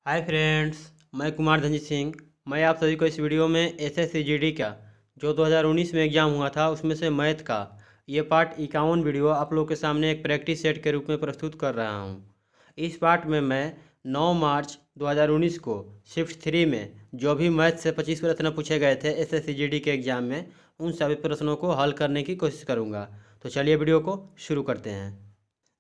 Hi friends, मैं कुमार धनजीत सिंह। मैं आप सभी को इस वीडियो में एसएससी जीडी का जो 2019 में एग्ज़ाम हुआ था उसमें से मैथ का ये पार्ट 51 वीडियो आप लोगों के सामने एक प्रैक्टिस सेट के रूप में प्रस्तुत कर रहा हूँ। इस पार्ट में मैं 9 मार्च 2019 को शिफ्ट 3 में जो भी मैथ से 25 प्रश्न पूछे गए थे एसएससी जीडी के एग्ज़ाम में उन सभी प्रश्नों को हल करने की कोशिश करूँगा। तो चलिए वीडियो को शुरू करते हैं।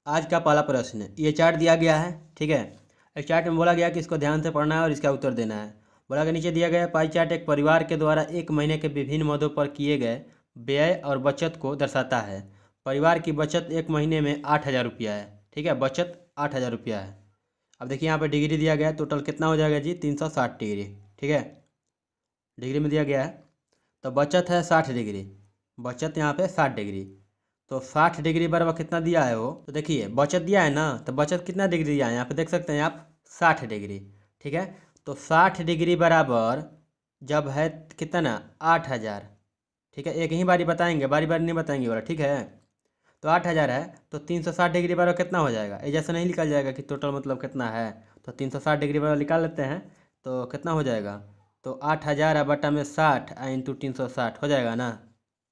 आज का पहला प्रश्न, ये चार्ट दिया गया है, ठीक है। इस चार्ट में बोला गया कि इसको ध्यान से पढ़ना है और इसका उत्तर देना है। बोला कि नीचे दिया गया पाई चार्ट एक परिवार के द्वारा एक महीने के विभिन्न मदों पर किए गए व्यय और बचत को दर्शाता है। परिवार की बचत एक महीने में 8,000 रुपया है, ठीक है। बचत 8,000 रुपया है। अब देखिए यहाँ पे डिग्री दिया गया है, टोटल कितना हो जाएगा जी, 360 डिग्री, ठीक है। डिग्री में दिया गया है तो बचत है 60 डिग्री, बचत यहाँ पे 60 डिग्री। तो 60 डिग्री बराबर कितना दिया है वो, तो देखिए बचत दिया है ना, तो बचत कितना डिग्री दिया है यहाँ पे देख सकते हैं आप, 60 डिग्री, ठीक है। तो 60 डिग्री बराबर जब है कितना ना 8,000, ठीक है। एक ही बारी बताएंगे, बारी बारी नहीं बताएंगे वाला, ठीक है। तो 8,000 है तो 360 डिग्री बराबर कितना हो जाएगा, ये जैसे नहीं निकल जाएगा कि टोटल मतलब कितना है। तो 360 डिग्री बराबर निकाल लेते हैं तो कितना हो जाएगा, तो 8,000 बटा में 60 इंटू 360 हो जाएगा ना,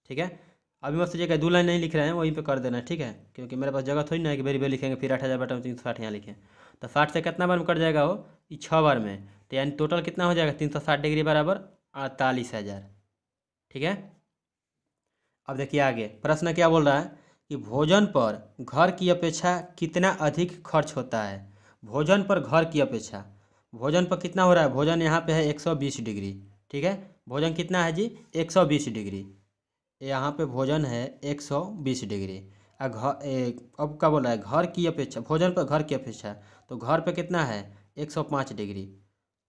ठीक है। अभी मत सोचिएगा 2 लाइन नहीं लिख रहे हैं, वहीं पे कर देना, ठीक है। क्योंकि मेरे पास जगह थोड़ी ना है कि बेरी बेरी लिखेंगे फिर 8,000 बटा में 360 यहाँ लिखें। तो 60 से कितना बार में कट जाएगा वो, ये 6 बार में। तो यानी टोटल कितना हो जाएगा, 360 डिग्री बराबर 48,000, ठीक है। अब देखिए आगे प्रश्न क्या बोल रहा है कि भोजन पर घर की अपेक्षा कितना अधिक खर्च होता है। भोजन पर घर की अपेक्षा, भोजन पर कितना हो रहा है, भोजन यहाँ पे है 120 डिग्री, ठीक है। भोजन कितना है जी, 120 डिग्री। यहाँ पे भोजन है 120 डिग्री। अब क्या बोल रहा है, घर की अपेक्षा, भोजन पर घर की अपेक्षा, तो घर पे कितना है 105 डिग्री।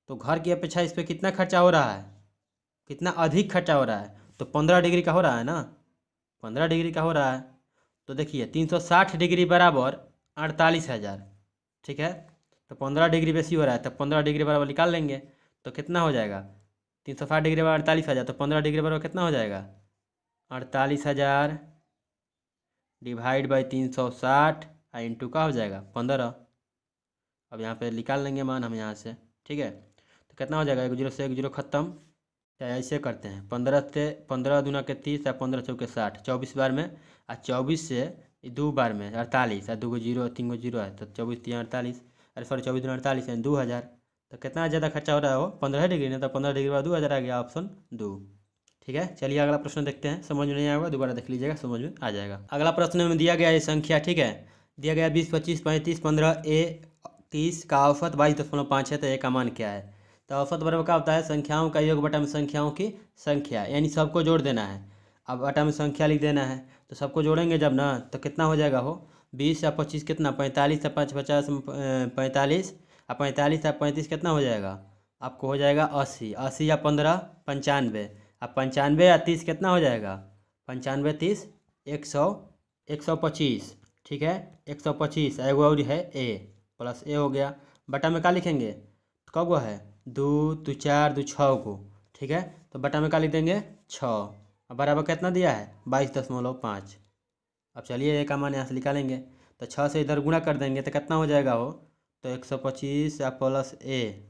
तो घर की अपेक्षा इस पर कितना खर्चा हो रहा है, कितना अधिक खर्चा हो रहा है, तो 15 डिग्री का हो रहा है ना, 15 डिग्री का हो रहा है। तो देखिए 360 डिग्री बराबर 48,000, ठीक है। तो 15 डिग्री बेसी हो रहा है, तो 15 डिग्री बराबर निकाल लेंगे तो कितना हो जाएगा, 360 डिग्री बराबर 48,000, तो 15 डिग्री बराबर कितना हो जाएगा, 48,000 डिवाइड बाई 360 इंटू का हो जाएगा 15। अब यहाँ पे निकाल लेंगे मान हम यहाँ से, ठीक है। तो कितना हो जाएगा, 1 जीरो से 1 जीरो खत्म। तो ऐसे करते हैं 15 से 15 दूना के 30 या 15 चौके 60, 24 बार में, और 24 से 2 बार में 48, और 2 जीरो 3 जीरो है तो 24 3 48, अरे सॉरी 24 दूना 48 यानी 2,000। तो कितना ज़्यादा खर्चा हो रहा है वो, 15 डिग्री ना, तो 15 डिग्री बाद 2,000 आ गया, ऑप्शन 2, ठीक है। चलिए अगला प्रश्न देखते हैं, समझ में नहीं आएगा दोबारा देख लीजिएगा, समझ में आ जाएगा। अगला प्रश्न में दिया गया ये संख्या, ठीक है। दिया गया 20 25 35 15 30 का औसत 22.5 है, तो ए का मान क्या है। तो औसत बराबर क्या होता है, संख्याओं का योग बटा में संख्याओं की संख्या, यानी सबको जोड़ देना है। अब बटा में संख्या लिख देना है, तो सबको जोड़ेंगे जब ना, तो कितना हो जाएगा हो, 20 या 25 कितना, 45 या 5 50 45, और 45 या 35 कितना हो जाएगा, आपको हो जाएगा 80, 80 या 15 95, अब 95 या 30 कितना हो जाएगा, 95 30 100 125, ठीक है। 125 एगो और है ए, प्लस ए हो गया, बटा में क्या लिखेंगे, तो कब वो है, 2 2 4 2 6 को, ठीक है। तो बटा में क्या लिख देंगे 6, अब बराबर कितना दिया है 22.5। अब चलिए ए का मान यहाँ से निकालेंगे, तो 6 से इधर गुणा कर देंगे तो कितना हो जाएगा हो, तो 125 या प्लस ए,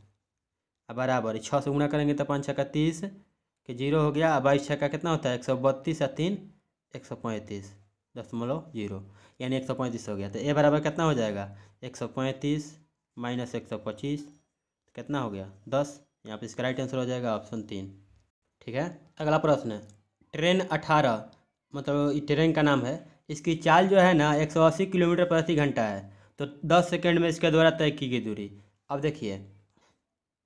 अब बराबर 6 से गुणा करेंगे तो 5 छक्का 30 कि 0 हो गया। अब 22 छक्का कितना होता है 132 या 3 135.0, यानी 135 हो गया। तो ए बराबर कितना हो जाएगा 135 माइनस 125, कितना हो गया 10। यहाँ पे इसका राइट आंसर हो जाएगा ऑप्शन 3, ठीक है। अगला प्रश्न है, ट्रेन 18, मतलब ये ट्रेन का नाम है, इसकी चाल जो है ना 180 किलोमीटर प्रति घंटा है, तो 10 सेकेंड में इसके द्वारा तय की गई दूरी। अब देखिए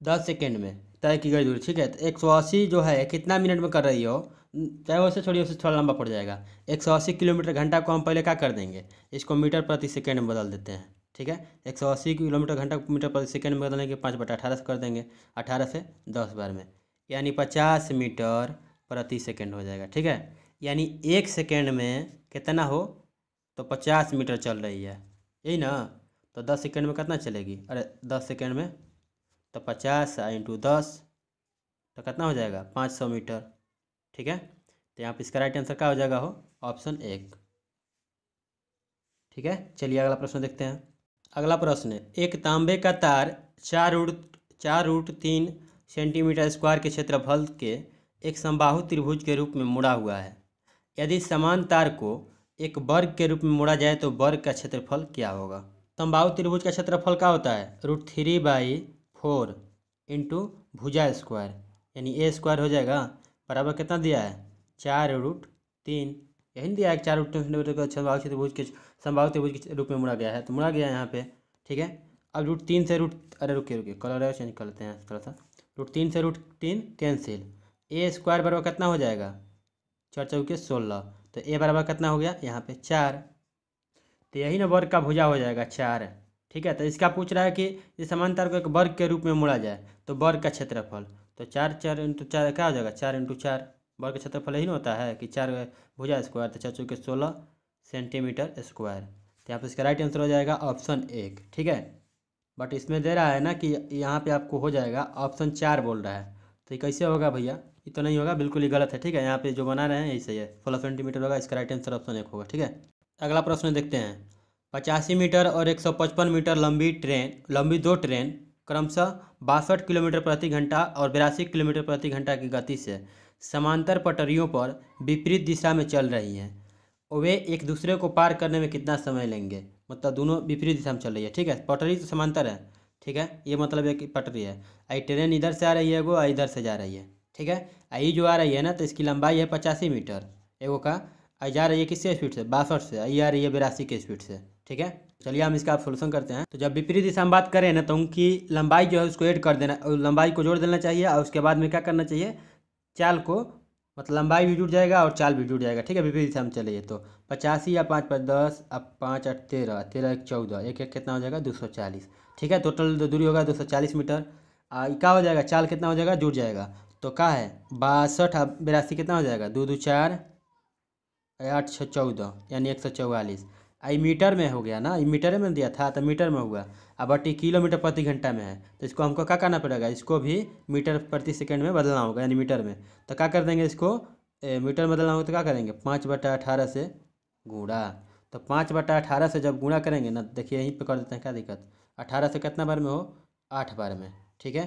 10 सेकेंड में तय की गई दूरी, ठीक है। तो 180 जो है कितना मिनट में कर रही हो, चाहे वैसे छोड़िए, उससे थोड़ा लंबा पड़ जाएगा। 180 किलोमीटर घंटा को हम पहले क्या कर देंगे, इसको मीटर प्रति सेकेंड में बदल देते हैं, ठीक है। 180 किलोमीटर घंटा को मीटर प्रति सेकेंड में बदलने के 5 बटा 18 से कर देंगे, 18 से 10 बार में, यानी 50 मीटर प्रति सेकेंड हो जाएगा, ठीक है। यानी 1 सेकेंड में कितना हो, तो 50 मीटर चल रही है, यही ना। तो 10 सेकेंड में कितना चलेगी, अरे 10 सेकेंड में तो 50 इंटू 10, तो कितना हो जाएगा 500 मीटर, ठीक है। तो यहाँ पे इसका राइट आंसर क्या हो जाएगा हो, ऑप्शन 1, ठीक है। चलिए अगला प्रश्न देखते हैं। अगला प्रश्न है, एक तांबे का तार 4 ऊर्ध्व 4√3 सेंटीमीटर स्क्वायर के क्षेत्रफल के एक समबाहु त्रिभुज के रूप में मुड़ा हुआ है। यदि समान तार को एक वर्ग के रूप में मोड़ा जाए तो वर्ग का क्षेत्रफल क्या होगा। समबाहु त्रिभुज का क्षेत्रफल क्या होता है, √3/4 इंटू भुजा स्क्वायर, यानी ए स्क्वायर हो जाएगा बराबर कितना दिया है 4√3, यही दिया है 4√3 सेंटीमीटर का समबाहु त्रिभुज के रूप में मुड़ा गया है, तो मुड़ा गया है यहाँ पे। ठीक है, अब √3 से रुकिए कलर चेंज कर लेते हैं थोड़ा सा। √3 से √3 कैंसिल, ए स्क्वायर बराबर कितना हो जाएगा 4 चौके 16, तो ए बराबर कितना हो गया यहाँ पे 4, तो यही ना वर्ग का भुजा हो जाएगा 4। ठीक है, तो इसका पूछ रहा है कि इस समांतर को एक वर्ग के रूप में मोड़ा जाए तो वर्ग का क्षेत्रफल, तो 4 इंटू 4 क्या हो जाएगा 4 इंटू 4, वर्ग का क्षेत्रफल यही ना होता है कि 4 भुजा स्क्वायर, तो 4 चौके 16 सेंटीमीटर स्क्वायर, तो यहाँ पर इसका राइट आंसर हो जाएगा ऑप्शन 1। ठीक है, बट इसमें दे रहा है ना कि यहाँ पे आपको हो जाएगा ऑप्शन 4 बोल रहा है, तो ये कैसे होगा भैया, ये तो नहीं होगा, बिल्कुल ही गलत है। ठीक है, यहाँ पे जो बना रहे हैं यही सही है, 16 सेंटीमीटर होगा, इसका राइट आंसर ऑप्शन 1 होगा। ठीक है, अगला प्रश्न देखते हैं। 85 मीटर और 155 मीटर लंबी दो ट्रेन क्रमशः 62 किलोमीटर प्रति घंटा और 82 किलोमीटर प्रति घंटा की गति से समांतर पटरियों पर विपरीत दिशा में चल रही हैं। वे एक दूसरे को पार करने में कितना समय लेंगे, मतलब दोनों विपरीत दिशा में चल रही है। ठीक है, पटरी तो समांतर है। ठीक है, ये मतलब एक पटरी है, आई ट्रेन इधर से आ रही है, वो इधर से जा रही है। ठीक है, आई जो आ रही है ना, तो इसकी लंबाई है 85 मीटर, एगो का आई जा रही है किससे स्पीड से 62 से, आई आ रही है 82 के स्पीड से। ठीक है, चलिए हम इसका सोल्यूशन करते हैं। तो जब विपरीत दिशा में बात करें ना, तो उनकी लंबाई जो है उसको ऐड कर देना, लंबाई को जोड़ देना चाहिए, और उसके बाद में क्या करना चाहिए, चाल को, मतलब लंबाई भी जुड़ जाएगा और चाल भी जुड़ जाएगा। ठीक है, विपरीत दिशा में चलिए तो 85 या 5 5 10, अब 5 8 13, 13 1 14, एक एक कितना हो जाएगा 240। ठीक है, टोटल दूरी होगा 240 मीटर। क्या हो जाएगा, चाल कितना हो जाएगा, जुड़ जाएगा, तो क्या है 62 82 कितना हो जाएगा 2 2 4 8 6 14, यानी 144। आई मीटर में हो गया ना, ये मीटर में दिया था तो मीटर में हुआ, अब 80 किलोमीटर प्रति घंटा में है, तो इसको हमको क्या करना पड़ेगा, इसको भी मीटर प्रति सेकंड में बदलना होगा, यानी मीटर में। तो क्या कर देंगे इसको, मीटर में बदलना होगा तो क्या करेंगे 5/18 से गुणा, तो 5/18 से जब गुणा करेंगे ना, देखिए यहीं पे कर देते हैं, क्या दिक्कत, 18 से कितना बार में हो 8 बार में। ठीक है,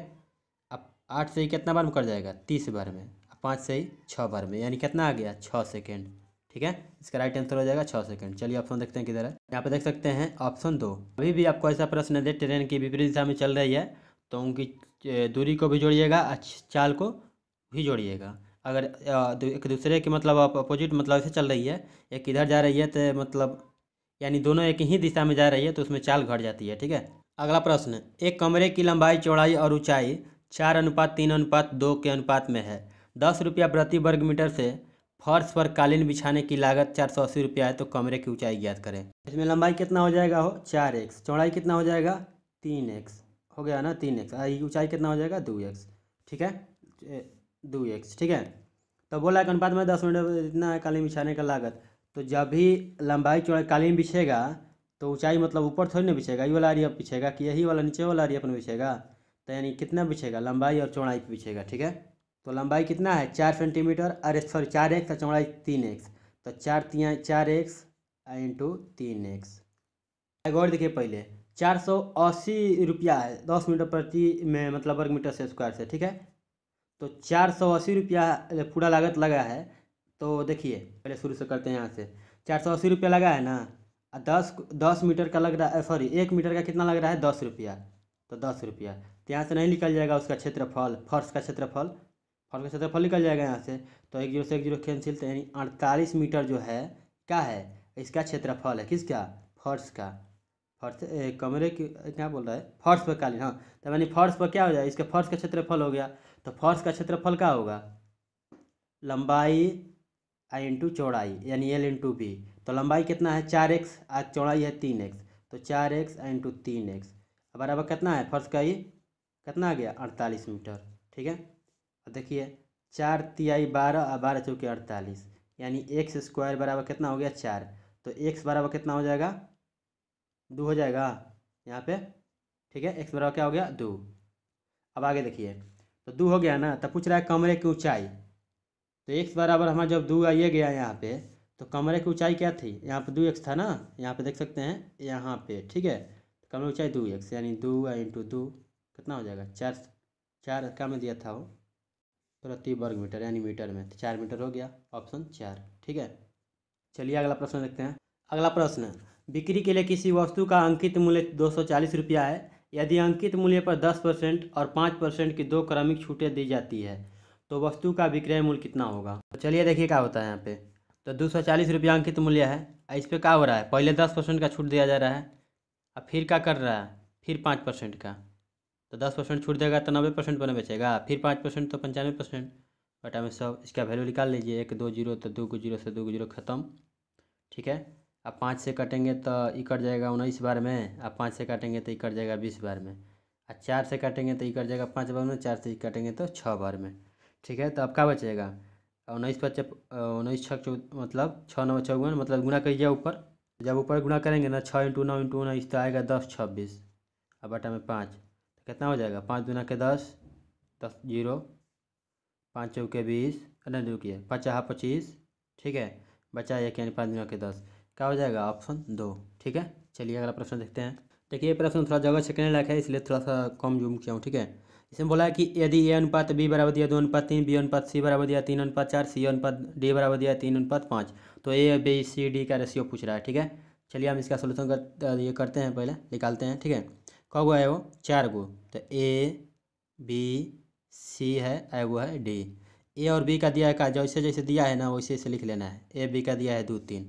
अब 8 से ही कितना बार में कर जाएगा 30 बार में, 5 से ही 6 बार में, यानी कितना आ गया 6 सेकेंड। ठीक है, इसका राइट आंसर हो जाएगा 6 सेकंड। चलिए ऑप्शन देखते हैं किधर है, यहाँ पे देख सकते हैं ऑप्शन 2। अभी भी आपको ऐसा प्रश्न दे, ट्रेन की विपरीत दिशा में चल रही है, तो उनकी दूरी को भी जोड़िएगा, चाल को भी जोड़िएगा। अगर एक दूसरे के मतलब अपोजिट मतलब ऐसे चल रही है, एक इधर जा रही है तो मतलब यानी दोनों एक ही दिशा में जा रही है, तो उसमें चाल घट जाती है। ठीक है, अगला प्रश्न, एक कमरे की लंबाई चौड़ाई और ऊंचाई 4:3:2 के अनुपात में है। 10 रुपया प्रति वर्ग मीटर से फर्श पर कालीन बिछाने की लागत 480 रुपया है, तो कमरे की ऊंचाई ज्ञात करें। इसमें लंबाई कितना हो जाएगा हो 4x, चौड़ाई कितना हो जाएगा 3x, हो गया ना 3x, ऊंचाई कितना हो जाएगा 2x। ठीक है, 2x। ठीक है, तो बोला कि अनुपात में 10 मिनट इतना है कालीन बिछाने का लागत, तो जब भी लंबाई चौड़ाई कालीन बिछेगा तो ऊंचाई मतलब ऊपर थोड़ी ना बिछेगा, ये वाला एरिया बिछेगा कि यही वाला नीचे वाला एरिया पर बिछेगा, तो यानी कितना बिछेगा लंबाई और चौड़ाई पर बिछेगा। ठीक है, तो लंबाई कितना है 4 सेंटीमीटर, अरे सॉरी 4x, और चौड़ाई 3x, तो 4x इंटू 3x। एक और देखिए, पहले 480 रुपया है 10 मीटर प्रति में मतलब वर्ग मीटर से स्क्वायर से। ठीक है, तो 480 रुपया पूरा लागत लगा है, तो देखिए पहले शुरू से करते हैं, यहाँ से 480 रुपया लगा है ना, 10 मीटर का लग रहा है, सॉरी 1 मीटर का कितना लग रहा है 10 रुपया, तो 10 रुपया, तो यहाँ से नहीं निकल जाएगा उसका क्षेत्रफल, फर्श का क्षेत्रफल निकल जाएगा यहाँ से, तो 1 0 से 1 0 कैंसिल, तो यानी 48 मीटर जो है क्या है इसका क्षेत्रफल है, किसका, फर्श का, कमरे की क्या बोल रहा है, फर्श पर कालीन, हाँ, तो यानी फर्श पर क्या हो जाएगा, इसका फर्श का क्षेत्रफल हो गया, तो फर्श का क्षेत्रफल क्या होगा लंबाई इंटू चौड़ाई, यानी L इंटू बी, तो लंबाई कितना है 4x, चौड़ाई है 3x, तो 4x इंटू 3x बराबर कितना है, फर्श का ये कितना आ गया 48 मीटर। ठीक है, देखिए 4 तिहाई 12 और 12 चौके 48, यानी x स्क्वायर बराबर कितना हो गया 4, तो x बराबर कितना हो जाएगा 2 हो जाएगा यहाँ पे। ठीक है, x बराबर क्या हो गया 2। अब आगे देखिए, तो 2 हो गया ना, तब पूछ रहा है कमरे की ऊंचाई, तो x बराबर हमारा जब 2 आइए गया यहाँ पे, तो कमरे की ऊंचाई क्या थी, यहाँ पे 2x था ना, यहाँ पे देख सकते हैं यहाँ पे। ठीक है, कमरे की ऊंचाई 2x, यानी 2 इंटू 2 कितना हो जाएगा, 4 क्या में दिया था वो, प्रति वर्ग मीटर यानी मीटर में, तो 4 मीटर हो गया, ऑप्शन 4। ठीक है, चलिए अगला प्रश्न देखते हैं। अगला प्रश्न, बिक्री के लिए किसी वस्तु का अंकित मूल्य 240 रुपया है। यदि अंकित मूल्य पर 10% और 5% की 2 क्रमिक छूटें दी जाती है तो वस्तु का विक्रय मूल्य कितना होगा। तो चलिए देखिए क्या होता है यहाँ पे। तो 240 रुपया अंकित मूल्य है, इस पर क्या हो रहा है, पहले 10% का छूट दिया जा रहा है, अब फिर क्या कर रहा है, फिर 5% का। तो 10% छूट देगा तो 90% बने बचेगा, फिर 5% तो 95%, बटा में 100। इसका वैल्यू निकाल लीजिए, 1 2 जीरो तो 2 को जीरो से 2 को जीरो खत्म। ठीक है, अब 5 से कटेंगे तो ये कट जाएगा 19 बार में, अब 5 से काटेंगे तो ये कट जाएगा 20 बार में, और 4 से काटेंगे तो ये कट जाएगा 5 बार में, 4 से काटेंगे तो 6 बार में। ठीक है, तो अब क्या बचेगा, 19 5 19 6 मतलब 6 9 54, मतलब गुना करिए ऊपर, जब ऊपर गुना करेंगे ना 6 × 9 × 19 तो आएगा 10 26, अब बटा में 5, तो कितना हो जाएगा, 5 दूना के 10 10 जीरो, 5 चौके 20, नहीं रुकिए 5 25। ठीक है, बचा 1 यानी 5 दूना के 10, क्या हो जाएगा, ऑप्शन 2। ठीक है, चलिए अगला प्रश्न देखते हैं। देखिए ये प्रश्न थोड़ा जगह छेकने लायक है, इसलिए थोड़ा सा कम जूम किया हूँ। ठीक है, इसमें बोला है कि यदि ए अनुपात बी बराबर दिया 2:3, बी अनुपात सी बराबर दिया 3:4, सी अनुपात डी बराबर दिया 3:5, तो ए बी सी डी का रेशियो पूछ रहा है। ठीक है, चलिए हम इसका सोल्यूशन ये करते हैं, पहले निकालते हैं। ठीक है, कौ गो है वो, 4 गो, तो ए बी सी है, वो है डी। ए और बी का दिया है का जैसे जैसे दिया है ना वैसे वैसे लिख लेना है। ए बी का दिया है 2 3।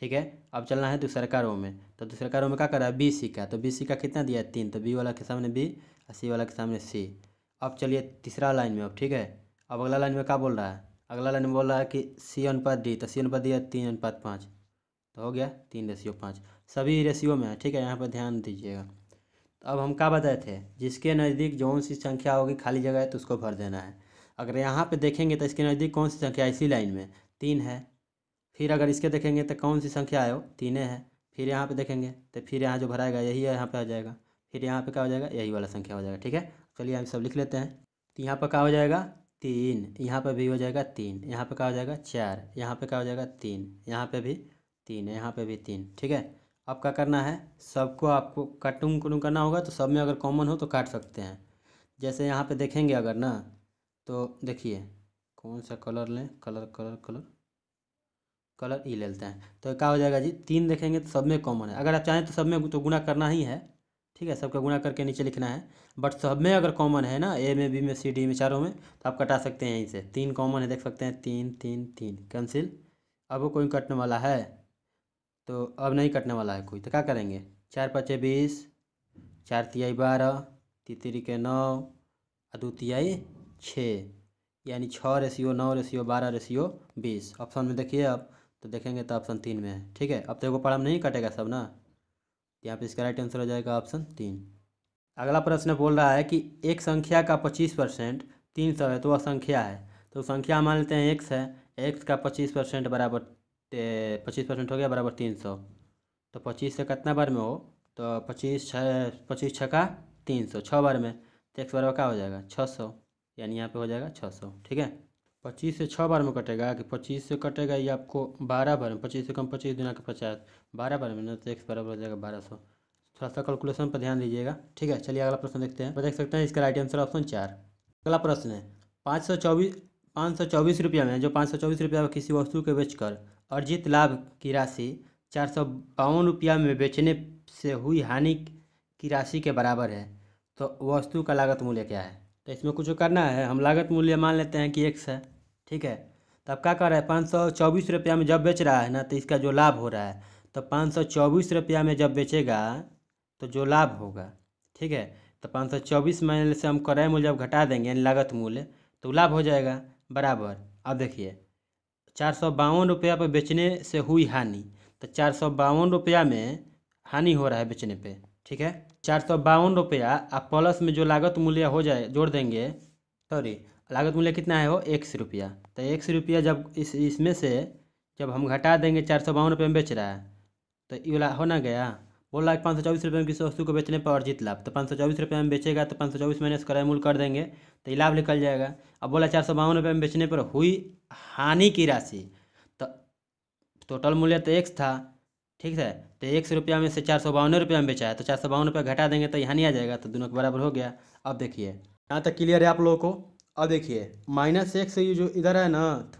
ठीक है, अब चलना है दूसरा कारों में, तो दूसरा कारों में क्या कर रहा है, बी सी का, तो बी सी का कितना दिया है 3, तो बी वाला के सामने बी और सी वाला के सामने सी। अब चलिए तीसरा लाइन में, अब ठीक है, अब अगला लाइन में क्या बोल रहा है, अगला लाइन में बोल रहा है कि सी अनुपात डी, तो सी अनुपात दिया 3:5, तो हो गया 3:5, सभी रेशियो में है। ठीक है, यहाँ पर ध्यान दीजिएगा। तो अब हम क्या बताए थे, जिसके नज़दीक जौन सी संख्या होगी खाली जगह है तो उसको भर देना है। अगर यहाँ पे देखेंगे तो इसके नज़दीक कौन सी संख्या है, इसी लाइन में 3 है। फिर अगर इसके देखेंगे तो कौन सी संख्या है वो 3 है। फिर यहाँ पे देखेंगे तो फिर यहाँ जो भराएगा यही है, यहाँ पे आ जाएगा। फिर यहाँ पे क्या हो जाएगा, यही वाला संख्या हो जाएगा। ठीक है, चलिए हम सब लिख लेते हैं। तो यहाँ पर क्या हो जाएगा 3, यहाँ पर भी हो जाएगा 3, यहाँ पे क्या हो जाएगा 4, यहाँ पे क्या हो जाएगा 3, यहाँ पे भी 3, यहाँ पे भी 3। ठीक है, अब क्या करना है, सबको आपको काटूं करना होगा, तो सब में अगर कॉमन हो तो काट सकते हैं। जैसे यहाँ पे देखेंगे अगर ना, तो देखिए कौन सा कलर लें, कलर कलर कलर कलर ई लेते हैं, तो क्या हो जाएगा जी, 3 देखेंगे तो सब में कॉमन है। अगर आप चाहें तो सब में तो गुना करना ही है। ठीक है, सबका गुना करके नीचे लिखना है, बट सब में अगर कॉमन है ना, ए में बी में सी डी में चारों में, तो आप कटा सकते हैं यहीं से। 3 कॉमन है, देख सकते हैं 3 3 3 कैंसिल। अब वो कोई कटने वाला है, तो अब नहीं कटने वाला है कोई, तो क्या करेंगे, 4 5 20, 4 तिहाई 12, तितरी के 9, दो तिहाई 6, यानी 6:9:12:20। ऑप्शन में देखिए अब, तो देखेंगे तो ऑप्शन 3 में है। ठीक है, अब तो एगो पढ़ा में नहीं कटेगा सब ना, यहाँ पे इसका राइट आंसर हो जाएगा ऑप्शन 3। अगला प्रश्न बोल रहा है कि एक संख्या का 25% 300 है, तो वह संख्या है। तो संख्या मान लेते हैं एक्स है, एक्स का 25% बराबर 25% हो गया बराबर 300। तो 25 से कितना बार में हो, तो 25 छका 300, 6 बार में, तो एक्स बराबर क्या हो जाएगा 600, यानी यहाँ पे हो जाएगा 600। ठीक है, 25 से 6 बार में कटेगा कि 25 से कटेगा ये आपको 12 बार में, 25 से कम 25 दूना के 50, 12 बार में ना, तो एक्स बराबर हो जाएगा 1200। थोड़ा सा कैलकुलेशन पर ध्यान दीजिएगा। ठीक है, चलिए अगला प्रश्न देखते हैं। देख सकते हैं इसका राइट आंसर ऑप्शन 4। अगला प्रश्न है 524 रुपया में, जो 524 रुपया किसी वस्तु के बेचकर अर्जित लाभ की राशि 452 रुपया में बेचने से हुई हानि की राशि के बराबर है, तो वस्तु का लागत मूल्य क्या है। तो इसमें कुछ करना है, हम लागत मूल्य मान लेते हैं कि एक्स है। ठीक है, तो अब क्या कर रहा है, 524 रुपया में जब बेच रहा है ना, तो इसका जो लाभ हो रहा है, तो 524 रुपया में जब बेचेगा तो जो लाभ होगा, ठीक है, तो 524 में से हम क्रय मूल्य जब घटा देंगे यानी लागत मूल्य, तो लाभ हो जाएगा बराबर। अब देखिए 452 रुपया पर बेचने से हुई हानि, तो 452 रुपया में हानि हो रहा है बेचने पे। ठीक है, 452 रुपया आप प्लस में जो लागत मूल्य हो जाए जोड़ देंगे, सॉरी लागत मूल्य कितना है वो 100 रुपया, तो 100 रुपया जब इसमें से जब हम घटा देंगे 452 रुपये में बेच रहा है, तो ये वाला हो ना गया। बोल रहा है 524 रुपये में किसी वस्तु को बेचने पर अर्जित लाभ, तो 524 रुपये में बेचेगा तो 524 माइनस क्रय मूल्य कर देंगे तो ये लाभ निकल जाएगा। अब बोला 452 रुपये में बेचने पर हुई हानि की राशि, तो टोटल मूल्य तो एक्स था, ठीक है। तो 100 रुपया में से 452 रुपया में बेचा है, तो 452 रुपया घटा देंगे तो यहाँ नहीं आ जाएगा, तो दोनों के बराबर हो गया। अब देखिए यहाँ तक क्लियर है आप लोगों को। अब देखिए -x ये जो इधर है ना,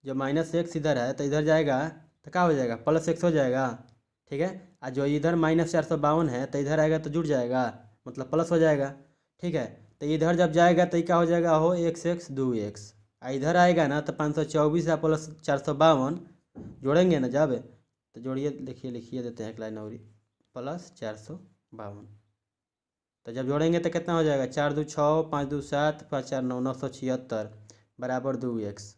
जब -x इधर है तो इधर जाएगा तो क्या हो जाएगा, +x हो जाएगा। ठीक है। और जो इधर -452 है तो इधर आएगा तो जुड़ जाएगा, मतलब प्लस हो जाएगा। ठीक है। तो इधर जब जाएगा तो ये क्या हो जाएगा हो, x 2x। इधर आएगा ना तो 524 या प्लस 452 जोड़ेंगे ना जब, तो जोड़िए, लिखिए लिखिए देते हैं एक लाइन और, प्लस 452। तो जब जोड़ेंगे तो कितना हो जाएगा, 4 2 6, 5 2 7, 5 4 9, 976 बराबर 2x।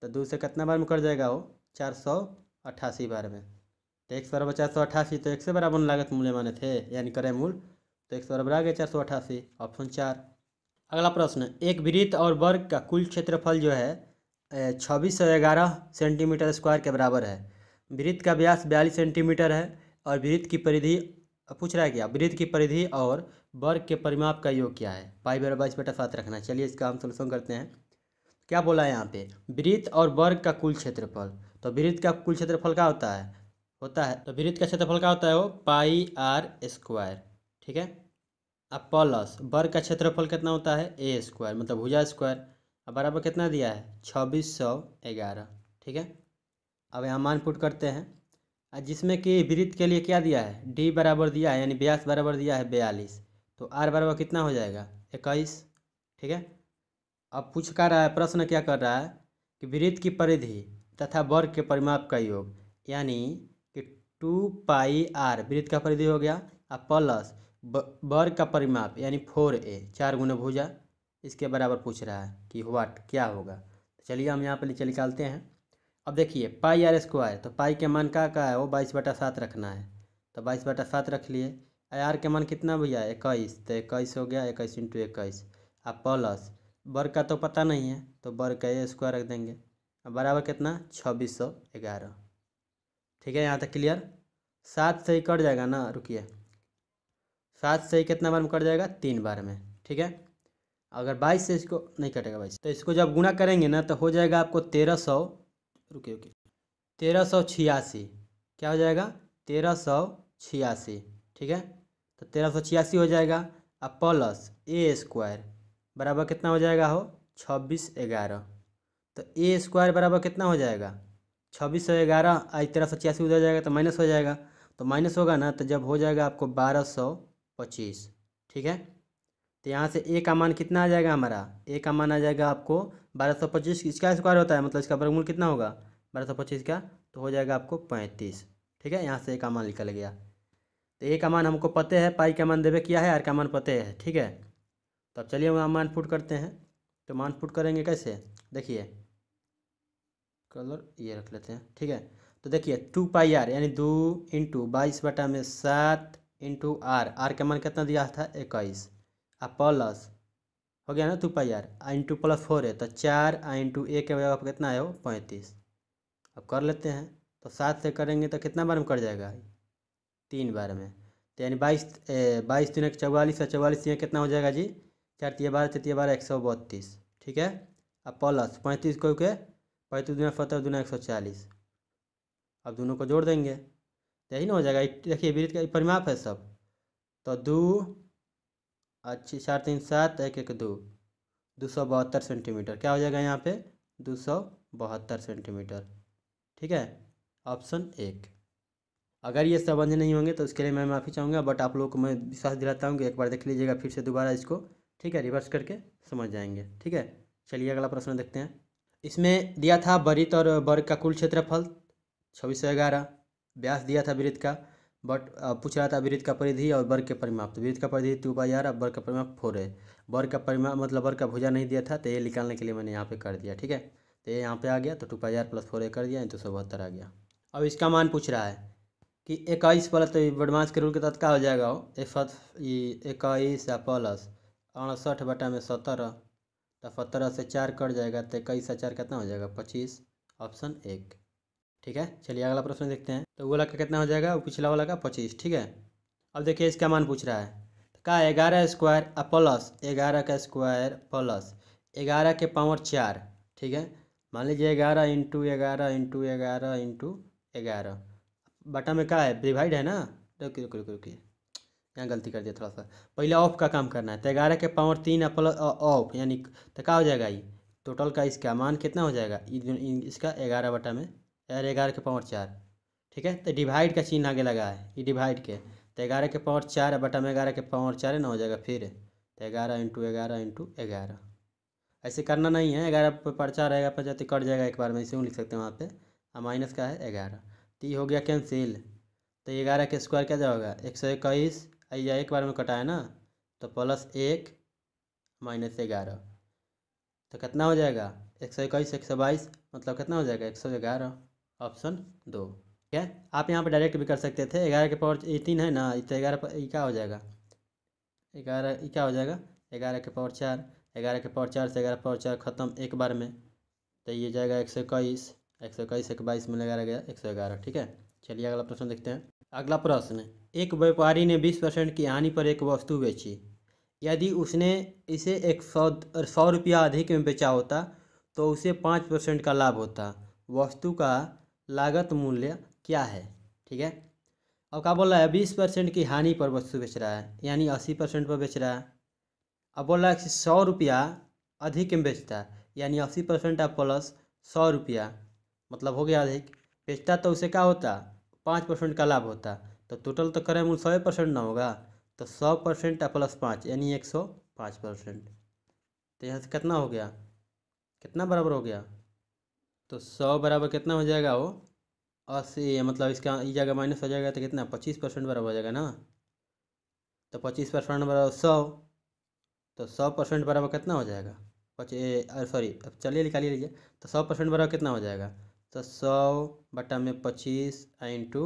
तो 2 से कितना बार में कट जाएगा हो, 488 बार में। तो x बराबर 488, तो x से बराबर लागत मूल्य माने थे, यानी करें मूल, तो x बराबर आ गया 488, ऑप्शन 4। अगला प्रश्न, एक वृत्त और वर्ग का कुल क्षेत्रफल जो है 2611 सेंटीमीटर स्क्वायर के बराबर है। वृत्त का व्यास 42 सेंटीमीटर है और वृत्त की परिधि, पूछ रहा है क्या, वृत्त की परिधि और वर्ग के परिमाप का योग क्या है। पाई बराबर 22/7 रखना है। चलिए इसका हम सोल्यूशन करते हैं। क्या बोला है यहाँ पे, वृत्त और वर्ग का कुल क्षेत्रफल। तो वृत्त का कुल क्षेत्रफल क्या होता है, तो वृत्त का क्षेत्रफल क्या होता है वो πr²। ठीक है। अब प्लस वर्ग का क्षेत्रफल कितना होता है a², मतलब भुजा स्क्वायर। अब बराबर कितना दिया है 2611। ठीक है। अब यहाँ मान पुट करते हैं, जिसमें कि वृत्त के लिए क्या दिया है, d बराबर दिया है, यानी व्यास बराबर दिया है 42, तो r बराबर कितना हो जाएगा 21। ठीक है। अब पूछ कर रहा है, प्रश्न क्या कर रहा है कि वृत्त की परिधि तथा वर्ग के परिमाप का योग, यानी कि 2πr वृत्त का परिधि हो गया, अब प्लस वर्ग का परिमाप यानी 4a 4 गुना भुजा, इसके बराबर पूछ रहा है कि व्हाट क्या होगा। तो चलिए हम यहाँ पर नीचे निकालते हैं। अब देखिए πr², तो पाई के मान का है वो 22/7 रखना है, तो 22/7 रख लिए। आर के मान कितना भैया 21, तो 21 हो गया, 21 × 21। अब प्लस वर्ग का तो पता नहीं है, तो वर्ग का a² रख देंगे। अब बराबर कितना 2611। ठीक है, यहाँ तक क्लियर। 7 से ही कट जाएगा ना, रुकिए, 7 से ही कितना बार में कट जाएगा 3 बार में। ठीक है। अगर 22 से इसको नहीं कटेगा 22, तो इसको जब गुना करेंगे ना तो हो जाएगा आपको 1300, रुकिए 1386। क्या हो जाएगा 1386। ठीक है। तो 1386 हो जाएगा। अब प्लस a² बराबर कितना हो जाएगा हो 2611। तो a² बराबर कितना हो जाएगा 2611, 1386 उधर जाएगा तो माइनस हो जाएगा, तो माइनस होगा ना, तो जब हो जाएगा आपको 1225। ठीक है। तो यहाँ से a का मान कितना आ जाएगा हमारा, a का मान आ जाएगा आपको 1225। इसका स्क्वायर होता है, मतलब इसका वर्गमूल कितना होगा 1225 का, तो हो जाएगा आपको 35। ठीक है। यहाँ से a का मान निकल गया। तो a का मान हमको पते है, पाई का मान देवे किया है, r का मान पते है। ठीक है। तो अब चलिए वहाँ मान पुट करते हैं। तो मान पुट करेंगे कैसे, देखिए कलर ये रख लेते हैं। ठीक है। तो देखिए 2πr यानी 2 × 22/7 × r का मान कितना दिया था 21। अब प्लस हो गया ना 2πr, इंटू प्लस 4 है, तो 4 × a के वजह कितना है वो 35। अब कर लेते हैं। तो 7 से करेंगे तो कितना बार में कट जाएगा 3 बार में, तो यानी 22 3 44 है, 44 ये कितना हो जाएगा जी 4 3 12 3 12 132। ठीक है। अब प्लस 35 को के 35 दूना 17 दूना 140। अब दोनों को जोड़ देंगे तो यही ना हो जाएगा। देखिए वृत्त का परिमाप है सब, तो 2 4 3 7 1 1 2 272 सेंटीमीटर। क्या हो जाएगा यहाँ पे 272 सेंटीमीटर। ठीक है, ऑप्शन 1। अगर ये समझ नहीं होंगे तो उसके लिए मैं माफ़ी चाहूँगा, बट आप लोगों को मैं विश्वास दिलाता हूँ कि एक बार देख लीजिएगा फिर से दोबारा इसको। ठीक है, रिवर्स करके समझ जाएंगे। ठीक है। चलिए अगला प्रश्न देखते हैं। इसमें दिया था वृत्त और वर्ग का कुल क्षेत्रफल 2611, व्यास दिया था वृत्त का, बट पूछ रहा था वृत्त का परिधि और वर्ग के परिमाप। तो वृत्त का परिधि 2πr, अब वर्ग का परिमाप 4 है। वर्ग का परिमाप मतलब वर्ग का भुजा नहीं दिया था, तो ये निकालने के लिए मैंने यहाँ पे कर दिया। ठीक है। तो ये यहाँ पे आ गया, तो 2πr + 4a कर दिया, 272 आ गया। अब इसका मान पूछ रहा है कि 21 प्लस, तो बदमाश के रूल के तहत क्या हो जाएगा वो 21 या प्लस 68/17, तो 17 से 4 कट जाएगा, तो 21 से 4 कितना हो जाएगा 25, ऑप्शन 1। ठीक है। चलिए अगला प्रश्न देखते हैं। तो वो वाला का कितना हो जाएगा, वो पिछला वाला का 25। ठीक है। अब देखिए इसका मान पूछ रहा है, तो का 11² प्लस 11 का स्क्वायर प्लस 11 के पावर 4। ठीक है। मान लीजिए 11 × 11 × 11 × 11 बटा में क्या है, डिवाइड है ना। रुकिए रुकिए रुकिए रुकिए, यहाँ गलती कर दिया थोड़ा सा। पहले ऑफ का काम करना है, तो 11 के पावर 3 प्लस ऑफ, यानी तो क्या हो जाएगा, ये टोटल का इसका मान कितना हो जाएगा, इसका 11 बटा में यार 11 के पावर 4। ठीक है, तो डिवाइड का चिन्ह आगे लगा है, ये डिवाइड के, तो 11 के पावर 4 बटा में 11 के पावर 4 ना हो जाएगा। फिर तो 11 × 11 × 11। ऐसे करना नहीं है, 11 पर पर्चा रहेगा, पचाती कट जाएगा एक बार में, इसे लिख सकते हैं वहाँ पे। और माइनस का है 11, तो ये हो गया कैंसिल। तो 11 के स्क्वायर क्या जाएगा, 121, या एक बार में कटा है ना, तो +1 - 11, तो कितना हो जाएगा 121 122, मतलब कितना हो जाएगा 111, ऑप्शन 2। ठीक है, आप यहाँ पर डायरेक्ट भी कर सकते थे, 11 के पावर 3 है ना, तो 11 पर क्या हो जाएगा, 11 क्या हो जाएगा 11 के पावर 4, 11 के पावर 4 से 11 पावर 4 खत्म एक बार में, तो ये जाएगा 121, 121 122 में लगाया गया 111। ठीक है, चलिए अगला प्रश्न देखते हैं। अगला प्रश्न, एक व्यापारी ने 20% की हानि पर एक वस्तु बेची। यदि उसने इसे 100 रुपया अधिक में बेचा होता तो उसे 5% का लाभ होता। वस्तु का लागत मूल्य क्या है। ठीक है, अब क्या बोल रहा है, 20% की हानि पर वस्तु बेच रहा है, यानी 80% पर बेच रहा है। अब बोल रहा है कि 100 रुपया अधिक में बेचता है, यानी 80% प्लस 100 रुपया, मतलब हो गया अधिक बेचता, तो उसे क्या होता 5% का लाभ होता। तो टोटल तो क्रय मूल्य 100% ना होगा, तो 100% प्लस 5 यानी 105%। तो यहाँ से कितना हो गया, कितना बराबर हो गया, तो 100 बराबर कितना हो जाएगा वो 80, मतलब इसका इस जगह माइनस हो जाएगा, तो कितना 25% बराबर हो जाएगा ना। तो 25% बराबर 100, तो 100% बराबर कितना हो जाएगा, सॉरी अब चलिए निकालिए लीजिए, तो 100% बराबर कितना हो जाएगा, तो 100 बटा में 25 इंटू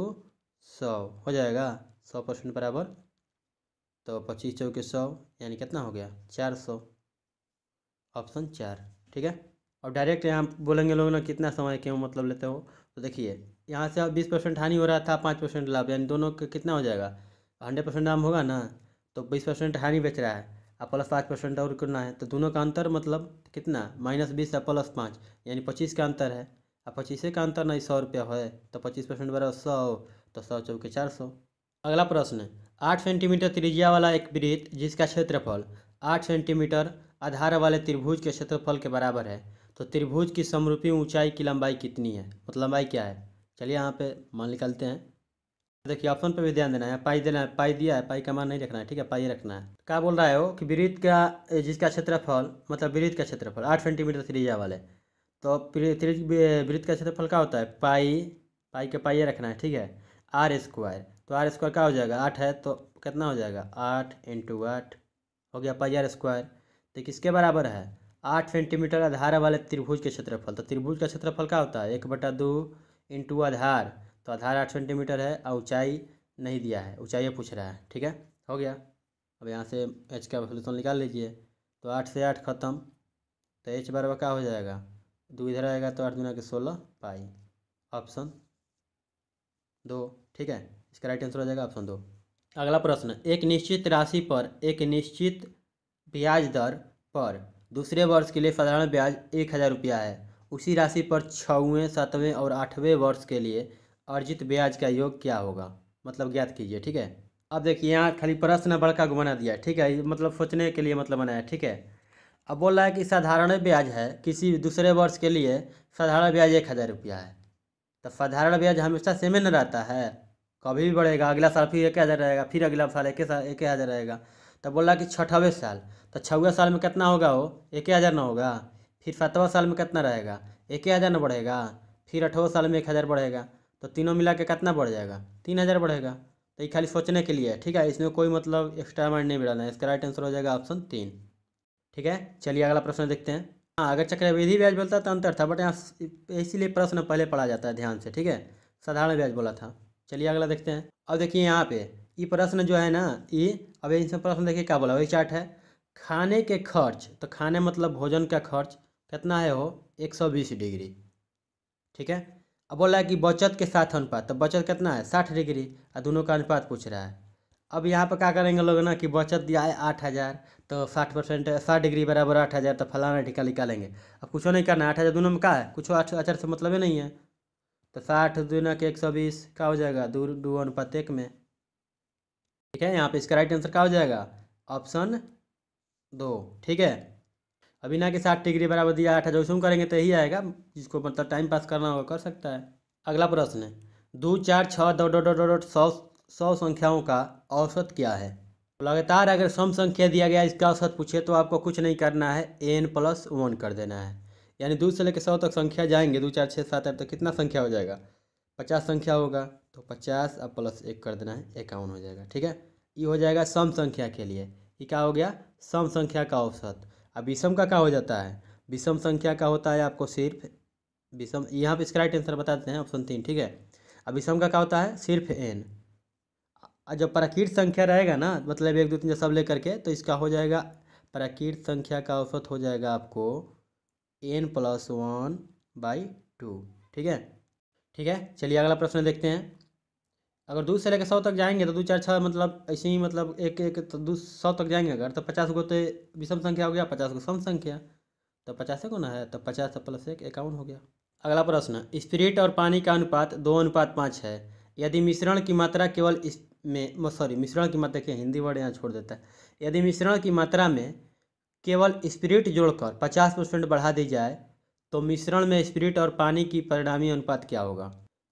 100 हो जाएगा 100% बराबर, तो 25 चौके 100 यानी कितना हो गया 400, ऑप्शन 4। ठीक है, और डायरेक्ट यहाँ बोलेंगे लोग ना कितना समय क्यों मतलब लेते हो, तो देखिए यहाँ से अब 20% हानि हो रहा था, 5% लाभ, यानी दोनों का कितना हो जाएगा 100% दाम होगा ना, तो 20% हानि बेच रहा है अब प्लस 5% और करना है, तो दोनों का अंतर मतलब कितना -20 प्लस 5 यानी 25 का अंतर है। अब 25 का अंतर नहीं 100 रुपया है, तो 25% बराबर 100, तो 100 चौके 400। अगला प्रश्न, 8 सेंटीमीटर त्रिज्या वाला एक वृत्त जिसका क्षेत्रफल 8 सेंटीमीटर आधार वाले त्रिभुज के क्षेत्रफल के बराबर है, तो त्रिभुज की समरूपी ऊंचाई की लंबाई कितनी है, मतलब लंबाई क्या है। चलिए यहाँ पे मान निकालते हैं। देखिए ऑप्शन पे भी ध्यान देना है, पाई देना है, पाई दिया है, पाई का मान नहीं रखना है। ठीक है, पाई रखना है। क्या बोल रहा है वो कि वृत्त का जिसका क्षेत्रफल, मतलब वृत्त का क्षेत्रफल 8 सेंटीमीटर त्रिज्या वाले, तो वृत्त का क्षेत्रफल क्या होता है पाई, पाई के पाई रखना है। ठीक है, r², तो r² क्या हो जाएगा 8 है, तो कितना हो जाएगा 8 × 8 हो गया πr²। तो किसके बराबर है 8 सेंटीमीटर आधार वाले त्रिभुज के क्षेत्रफल, तो त्रिभुज का क्षेत्रफल क्या होता है 1/2 इंटू आधार, तो आधार 8 सेंटीमीटर है और ऊंचाई नहीं दिया है, ऊंचाई पूछ रहा है। ठीक है, हो गया। अब यहाँ से h का सोल्यूशन निकाल लीजिए, तो 8 से 8 खत्म, तो h बराबर क्या हो जाएगा 2 इधर आएगा, तो 8 × 16 पाई, ऑप्शन 2। ठीक है, इसका राइट आंसर हो जाएगा ऑप्शन 2। अगला प्रश्न, एक निश्चित राशि पर एक निश्चित ब्याज दर पर दूसरे वर्ष के लिए साधारण ब्याज 1000 रुपया है। उसी राशि पर 6वें 7वें और 8वें वर्ष के लिए अर्जित ब्याज का योग क्या होगा, मतलब ज्ञात कीजिए। ठीक है, अब देखिए यहाँ खाली प्रश्न बड़का को बना दिया। ठीक है, मतलब सोचने के लिए मतलब बनाया। ठीक है, अब बोल रहा है कि साधारण ब्याज है, किसी दूसरे वर्ष के लिए साधारण ब्याज 1000 रुपया है, तो साधारण ब्याज हमेशा सेम न रहता है, कभी भी बढ़ेगा, अगला साल फिर 1000 रहेगा, फिर अगला साल 1000 रहेगा। तो बोल रहा कि 6वें साल, तो 6वें साल में कितना होगा वो 1000 ना होगा, फिर 7वां साल में कितना रहेगा 1000 ना बढ़ेगा, फिर 8वां साल में 1000 बढ़ेगा, तो तीनों मिला के कितना बढ़ जाएगा 3000 बढ़ेगा। तो ये खाली सोचने के लिए है। ठीक है, इसमें कोई मतलब एक्स्ट्रा माइंड नहीं मिलाना है, इसका राइट आंसर हो जाएगा ऑप्शन 3। ठीक है, चलिए अगला प्रश्न देखते हैं। हाँ, अगर चक्रवृद्धि ब्याज बोलता तो अंतर था, बट यहाँ इसीलिए प्रश्न पहले पढ़ा जाता है ध्यान से। ठीक है, साधारण ब्याज बोला था। चलिए अगला देखते हैं। अब देखिए यहाँ पे ये प्रश्न जो है ना, ये अब इनसे प्रश्न देखिए क्या बोला, वही चार्ट है। खाने के खर्च, तो खाने मतलब भोजन का खर्च कितना है वो 120 डिग्री। ठीक है, अब बोला है कि बचत के साथ अनुपात, तो बचत कितना है 60 डिग्री, और दोनों का अनुपात पूछ रहा है। अब यहाँ पर क्या करेंगे लोग ना कि बचत दिया है 8000, तो 60% 60 डिग्री बराबर 8000, तो फलाना ढिका निकालेंगे। अब कुछ नहीं करना है, 8000 दोनों में क्या है, कुछ अक्षर से मतलब ही नहीं है, तो 60 दूना के 120 क्या हो जाएगा, 2:1 में। ठीक है, यहाँ पे इसका राइट आंसर क्या हो जाएगा, ऑप्शन 2। ठीक है, अभी ना कि 60 डिग्री बराबर दिया 8 है, जो इसमें करेंगे तो यही आएगा। जिसको मतलब टाइम पास करना होगा कर सकता है। अगला प्रश्न है 2 4 6 डॉट डॉट डॉट डॉट 100 संख्याओं का औसत क्या है। तो लगातार अगर सम संख्या दिया गया इसका औसत पूछे तो आपको कुछ नहीं करना है, n+1 कर देना है। यानी 2 से लेकर 100 तक संख्या जाएंगे, 2 4 6 7 8 तो कितना संख्या हो जाएगा, 50 संख्या होगा। तो 50 अब +1 कर देना है, 51 हो जाएगा। ठीक है, ये हो जाएगा सम संख्या के लिए। ये क्या हो गया, सम संख्या का औसत। अब विषम का क्या हो जाता है, विषम संख्या का होता है आपको सिर्फ विषम, यहाँ पे इसका राइट आंसर बता देते हैं ऑप्शन 3। ठीक है, अब विषम का क्या होता है, सिर्फ n। जब प्राकृत संख्या रहेगा ना, मतलब 1 2 3 सब लेकर के, तो इसका हो जाएगा प्राकृत संख्या का औसत हो जाएगा आपको n+1/2। ठीक है, ठीक है, चलिए अगला प्रश्न देखते हैं। अगर 2 से लेकर 100 तक जाएंगे तो 2 4 6 मतलब ऐसे ही, मतलब एक एक तो 100 तक जाएंगे अगर, तो 50 गो तो विषम संख्या हो गया, 50 गो सम संख्या, तो 50 को ना है, तो 50 +1 51 हो गया। अगला प्रश्न, स्पिरिट और पानी का अनुपात 2:5 है। यदि मिश्रण की मात्रा केवल मिश्रण की मात्रा, क्या हिंदी वर्ड यहाँ छोड़ देता है। यदि मिश्रण की मात्रा में केवल स्पिरिट जोड़कर 50% बढ़ा दी जाए तो मिश्रण में स्पिरिट और पानी की परिणामी अनुपात क्या होगा।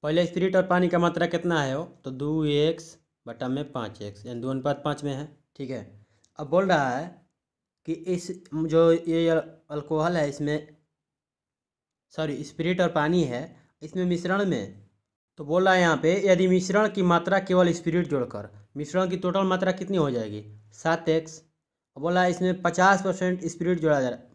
पहले स्पिरिट और पानी का मात्रा कितना है हो, तो 2x/5x, यानी 2:5 में है। ठीक है, अब बोल रहा है कि इस जो ये अल्कोहल है इसमें, सॉरी स्पिरिट और पानी है इसमें मिश्रण में, तो बोल रहा है यहाँ पे यदि मिश्रण की मात्रा केवल स्पिरिट जोड़कर, मिश्रण की टोटल मात्रा कितनी हो जाएगी, 7x। बोला है इसमें 50% स्पिरिट जोड़ा जा रहा है,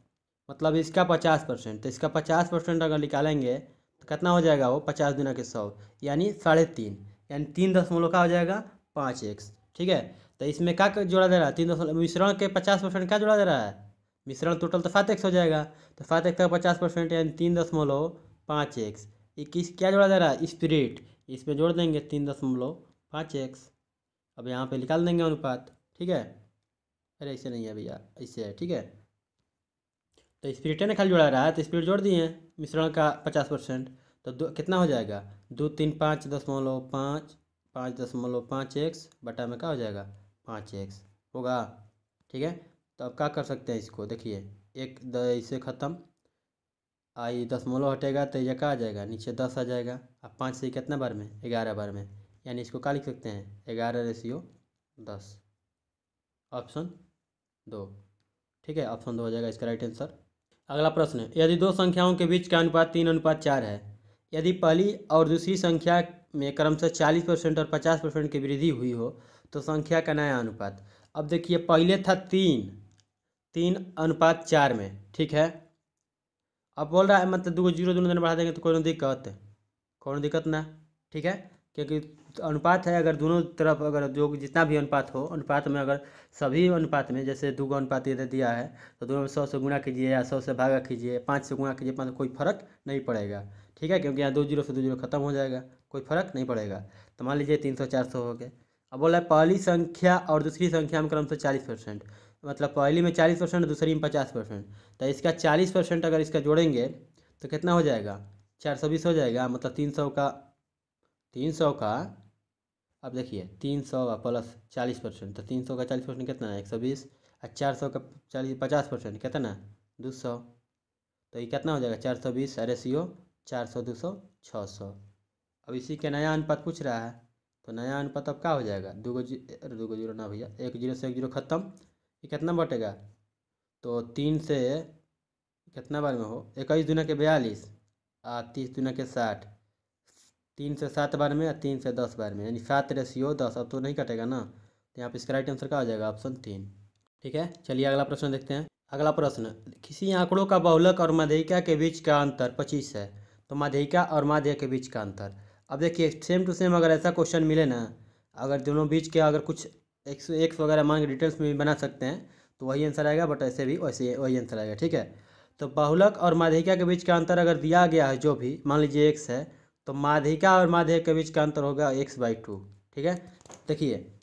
मतलब इसका 50%, तो इसका 50% अगर निकालेंगे तो कितना हो जाएगा वो, 50 गुना के 100 यानी 3.5, यानी 3 का हो जाएगा 5x। ठीक है, तो इसमें क्या जोड़ा जा रहा है, 3 मिश्रण के 50% क्या जोड़ा जा रहा है, मिश्रण टोटल तो 7x हो जाएगा, तो 7x का 50% यानी 3.5x। किस क्या जोड़ा जा रहा है, स्पिरिट, इसमें जोड़ देंगे 3.5x। अब यहाँ पे निकाल देंगे अनुपात। ठीक है, अरे ऐसे नहीं है भैया, ऐसे है। ठीक है, तो स्पिरिट ने खाली जोड़ा रहा है, तो स्पिरिट जोड़ दिए हैं मिश्रण का 50%, तो कितना हो जाएगा, 2 3 5.5 5.5x बटा में क्या हो जाएगा 5x होगा। ठीक है, तो अब क्या कर सकते हैं इसको, देखिए एक इससे ख़त्म, आई 10 हटेगा तो ये क्या आ जाएगा, नीचे 10 आ जाएगा। अब 5 से कितना बार में, 11 बार में, यानी इसको क्या लिख सकते हैं, 11/10, ऑप्शन 2। ठीक है, ऑप्शन 2 हो जाएगा इसका राइट आंसर। अगला प्रश्न है, यदि दो संख्याओं के बीच का अनुपात 3:4 है, यदि पहली और दूसरी संख्या में क्रमशः 40% और 50% की वृद्धि हुई हो तो संख्या का नया अनुपात। अब देखिए पहले था 3:4 में। ठीक है, अब बोल रहा है मतलब 2 0 दोनों दिन बढ़ा देंगे तो कोई दिक्कत ना। ठीक है, क्योंकि अनुपात है, अगर दोनों तरफ अगर जो जितना भी अनुपात हो, अनुपात में अगर सभी अनुपात में जैसे 2 का अनुपात यदि दिया है तो दोनों में 100 से गुणा कीजिए या 100 से भागा कीजिए, 5 से गुणा कीजिए, 5 कोई फर्क नहीं पड़ेगा। ठीक है, क्योंकि यहाँ 2 0 से 2 0 खत्म हो जाएगा, कोई फर्क नहीं पड़ेगा। तो मान लीजिए 300 400 हो गए। अब बोला है पहली संख्या और दूसरी संख्या में क्रमशः 40%, मतलब पहली में 40% दूसरी में 50%, तो इसका 40% अगर इसका जोड़ेंगे तो कितना हो जाएगा, 420 हो जाएगा। मतलब 300 का अब देखिए 300 + 40%, तो 300 का 40% कितना है, 120, और 400 का 50% कितना, 200, तो ये कितना हो जाएगा 420, रेशियो 400 200 600। अब इसी के नया अनुपात पूछ रहा है, तो नया अनुपात अब क्या हो जाएगा, 2 0 ना भैया, 1 0 से 1 0 खत्म, ये कितना बटेगा, तो 3 से कितना बार में हो, 21 दूना के 42, 30 दूना के 60, 3 से 7 बार में, 3 से 10 बार में, यानी 7/10। अब तो नहीं कटेगा ना, तो यहाँ पे इसका राइट आंसर क्या हो जाएगा, ऑप्शन 3। ठीक है, चलिए अगला प्रश्न देखते हैं। अगला प्रश्न, किसी आंकड़ों का बहुलक और माध्यिका के बीच का अंतर 25 है, तो माध्यिका और माध्य के बीच का अंतर। अब देखिए सेम टू सेम अगर ऐसा क्वेश्चन मिले ना, अगर दोनों बीच के अगर कुछ एक्स वगैरह मान के डिटेल्स में भी बना सकते हैं तो वही आंसर आएगा, बट ऐसे भी वैसे वही आंसर आएगा। ठीक है, तो बहुलक और माध्यिका के बीच का अंतर अगर दिया गया है, जो भी मान लीजिए x है, तो माध्यिका और माध्य के बीच का अंतर होगा x/2। ठीक है, देखिए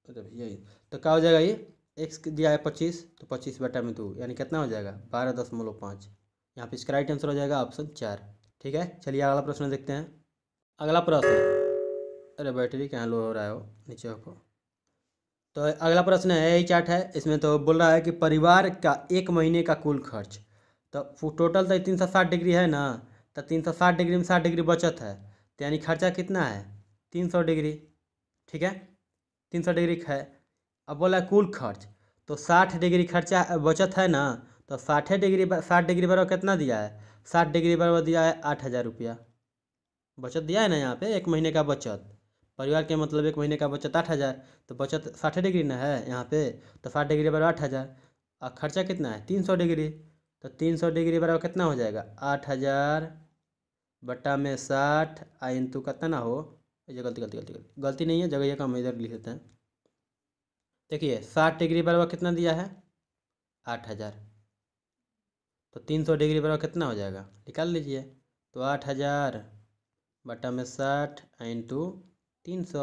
यही तो क्या हो जाएगा, ये x दिया है 25, तो 25/2 यानी कितना हो जाएगा 12.5। यहाँ पे इसका राइट आंसर हो जाएगा ऑप्शन 4। ठीक है, चलिए अगला प्रश्न देखते हैं। अगला प्रश्न, अरे बैटरी कहाँ लो हो रहा है, वो नीचे हो। तो अगला प्रश्न है, यही चार्ट है, इसमें तो बोल रहा है कि परिवार का एक महीने का कुल खर्च। तो टोटल तो 360 डिग्री है ना, तो 360 डिग्री में 60 डिग्री बचत है, तो यानी खर्चा कितना है 300 डिग्री। ठीक है, 300 डिग्री है। अब बोला कुल खर्च, तो 60 डिग्री खर्चा बचत है ना, तो 60 डिग्री बराबर कितना दिया है, 60 डिग्री बराबर दिया है 8,000 रुपया बचत दिया है ना यहाँ पे, एक महीने का बचत। परिवार के मतलब एक महीने का बचत 8,000, तो बचत 60 डिग्री ना है यहाँ पे, तो 60 डिग्री बराबर 8,000। और खर्चा कितना है 300 डिग्री, तो 300 डिग्री बराबर कितना हो जाएगा 8,000 बटा में 60 इंटू कितना ना हो, ये गलती गलती गलती गलती गलती नहीं है, जगह ये कम इधर लिख देते हैं। देखिए 60 डिग्री बराबर कितना दिया है 8,000, तो 300 डिग्री बराबर कितना हो जाएगा निकाल लीजिए। तो 8,000 बटा में 60 इंटू 300,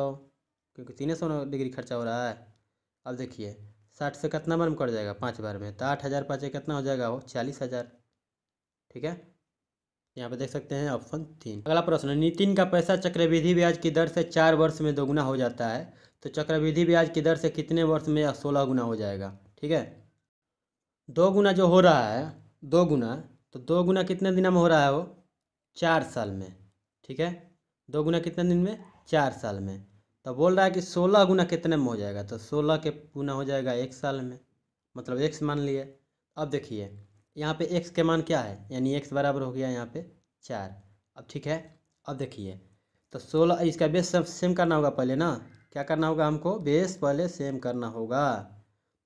क्योंकि 300 डिग्री खर्चा हो रहा है। अब देखिए 60 से कितना बार में कट जाएगा 5 बार में, तो 8,000 पाँच कितना हो जाएगा वो 40,000। ठीक है, यहाँ पे देख सकते हैं ऑप्शन 3। अगला प्रश्न, नितिन का पैसा चक्रवृद्धि ब्याज की दर से 4 वर्ष में दोगुना हो जाता है, तो चक्रवृद्धि ब्याज की दर से कितने वर्ष में 16 गुना हो जाएगा। ठीक है, 2 गुना जो हो रहा है 2 गुना, तो 2 गुना कितने दिन में हो रहा है वो 4 साल में। ठीक है, 2 गुना कितने दिन में 4 साल में। तो बोल रहा है कि 16 गुना कितने में हो जाएगा, तो 16 के गुना हो जाएगा 1 साल में, मतलब x मान लिए। अब देखिए यहाँ पे x के मान क्या है, यानी x बराबर हो गया यहाँ पे 4। अब ठीक है, अब देखिए तो 16, इसका बेस सब सेम करना होगा पहले ना, क्या करना होगा हमको, बेस पहले सेम करना होगा।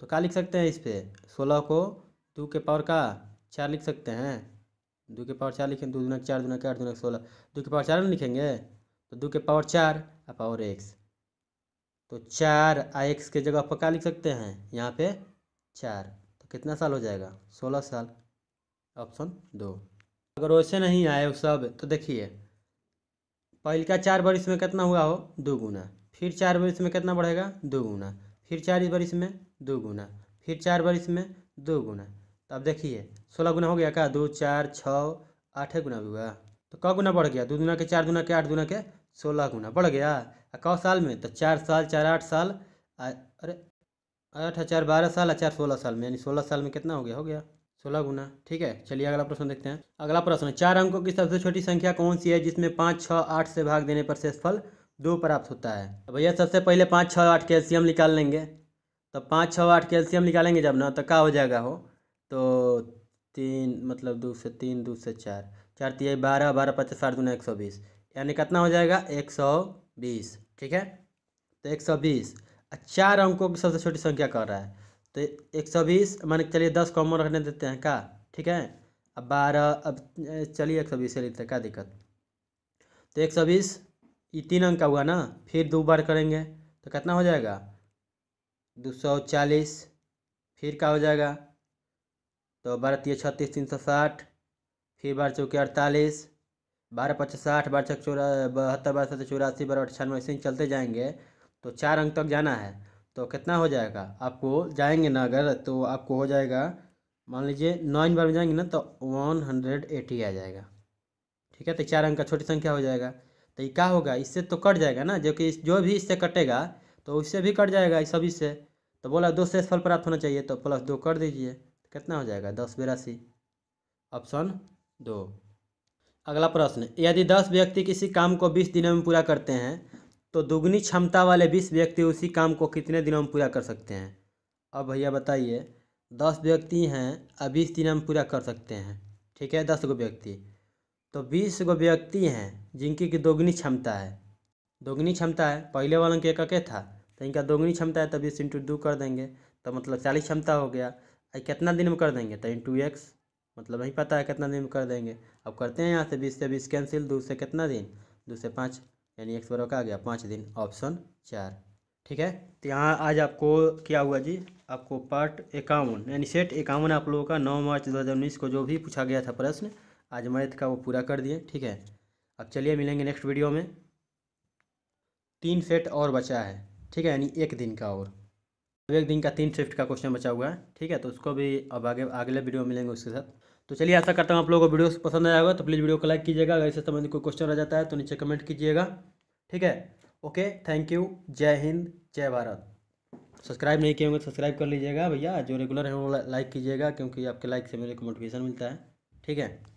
तो क्या लिख सकते हैं इस पर, 16 को 2 के पावर का 4 लिख सकते हैं, 2 के पावर 4 लिखेंगे, 2 दूना 4 दूना 8 दूना 16, 2 के पावर 4 नहीं लिखेंगे, तो 2 के पावर 4 और पावर x, तो 4 x के जगह पर क्या लिख सकते हैं यहाँ पे 4, तो कितना साल हो जाएगा 16 साल, ऑप्शन 2। अगर वैसे नहीं आए वो सब, तो देखिए पहले का 4 वर्ष में कितना हुआ हो 2 गुना, फिर 4 वर्ष में कितना बढ़ेगा 2 गुना, फिर 4 वर्ष में 2 गुना, फिर 4 वर्ष में 2 गुना। तो अब देखिए 16 गुना हो गया का, 2 4 6 8 गुना भी हुआ, तो क गुना बढ़ गया, 2 दूना के 4 दूना के 8 दूना के 16 गुना बढ़ गया। क साल में, तो 4 साल 4 8 साल, अरे 8 4 12 साल और 4 16 साल में, यानी 16 साल में कितना हो गया 16 गुना। ठीक है, चलिए अगला प्रश्न देखते हैं। अगला प्रश्न, 4 अंकों की सबसे छोटी संख्या कौन सी है जिसमें 5 6 8 से भाग देने पर शेषफल 2 प्राप्त होता है। तो भैया सबसे पहले 5 6 8 के एलसीएम निकाल लेंगे, तो 5 6 8 के एलसीएम निकालेंगे जब ना, तो क्या हो जाएगा हो, तो 3 मतलब 2 से 3 2 से 4 4 3 12 12 5 60 दूना 120, यानी कितना हो जाएगा 120। ठीक है, तो 120 4 अंकों की सबसे छोटी संख्या कर रहा है, तो 120 मान के चलिए 10 कॉमन रखने देते हैं का। ठीक है, अब 12, अब चलिए 120 से लेते हैं, क्या दिक्कत। तो 120 ये 3 अंक का हुआ ना, फिर 2 बार करेंगे तो कितना हो जाएगा 240, फिर क्या हो जाएगा, तो 12 3 36 360, फिर 12 चौके 48, 12 5 60, 12 6 72, 12 7 84, 12 98, ऐसे ही चलते जाएंगे तो 4 अंक तक जाना है। तो कितना हो जाएगा आपको, जाएंगे ना अगर, तो आपको हो जाएगा मान लीजिए 9 बार में जाएंगे ना, तो 180 आ जाएगा। ठीक है, तो 4 अंक का छोटी संख्या हो जाएगा। तो ये क्या होगा, इससे तो कट जाएगा ना, जो कि जो भी इससे कटेगा तो उससे भी कट जाएगा इस सभी से। तो बोला 2 शेषफल प्राप्त होना चाहिए, तो +2 कर दीजिए, तो कितना हो जाएगा 10 82, ऑप्शन 2। अगला प्रश्न, यदि 10 व्यक्ति किसी काम को 20 दिनों में पूरा करते हैं, तो दुगनी क्षमता वाले 20 व्यक्ति उसी काम को कितने दिनों में पूरा कर सकते हैं। अब भैया बताइए 10 व्यक्ति हैं और 20 दिनों में पूरा कर सकते हैं। ठीक है, 10 गो व्यक्ति, तो 20 गो व्यक्ति हैं जिनकी की दोगुनी क्षमता है, दोगुनी क्षमता है, पहले वालों के एक था, तो इनका दोगुनी क्षमता है, तो 20 × 2 कर देंगे, तो मतलब 40 क्षमता हो गया। कितना दिन में कर देंगे, तो × x, मतलब नहीं पता है कितना दिन में कर देंगे। अब करते हैं यहाँ से 20 से 20 कैंसिल, 2 से कितना दिन 2 से 5, यानी x बराबर का आ गया 5 दिन, ऑप्शन 4। ठीक है, तो यहाँ आज आपको क्या हुआ जी, आपको पार्ट 51 यानी सेट 51 आप लोगों का 9 मार्च 2019 को जो भी पूछा गया था प्रश्न, आज मैथ का वो पूरा कर दिए। ठीक है, अब चलिए मिलेंगे नेक्स्ट वीडियो में। 3 सेट और बचा है, ठीक है, यानी 1 दिन का, और 1 दिन का 3 शिफ्ट का क्वेश्चन बचा हुआ है। ठीक है, तो उसको भी अब अगले वीडियो में मिलेंगे उसके साथ। तो चलिए, आशा करता हूँ आप लोगों को वीडियो पसंद आया होगा। तो प्लीज़ वीडियो को लाइक कीजिएगा। अगर इससे संबंधित कोई क्वेश्चन रह जाता है तो नीचे कमेंट कीजिएगा। ठीक है, ओके, थैंक यू। जय हिंद, जय भारत। सब्सक्राइब नहीं किए होंगे तो सब्सक्राइब कर लीजिएगा भैया, जो रेगुलर है वो लाइक कीजिएगा, क्योंकि आपके लाइक से मेरे को मोटिवेशन मिलता है। ठीक है।